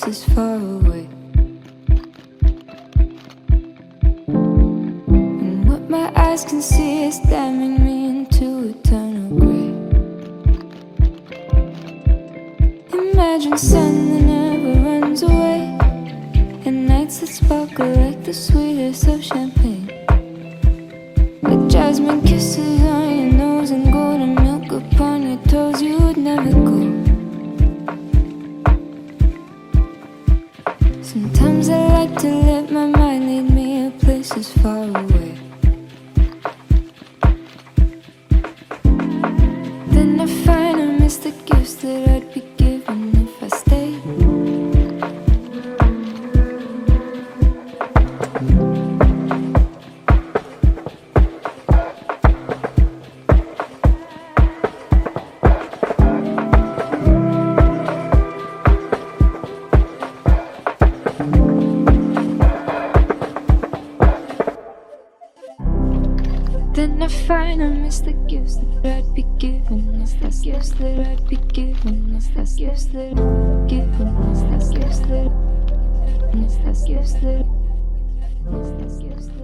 places far away. And what my eyes can see is damning me into eternal grey. Imagine sun that never runs away, and nights that sparkle like the sweetest of champagne. Like jasmine kisses on your nose and golden milk upon your toes, you would never go. Sometimes I like to let my mind lead me to places far away. Then I find I miss the gifts that I'd be given if I stayed. Then I find I miss the gifts that I'd be given if the gifts that I'd be given if the gifts that I'd be given if the gifts that if the gifts that if the gifts that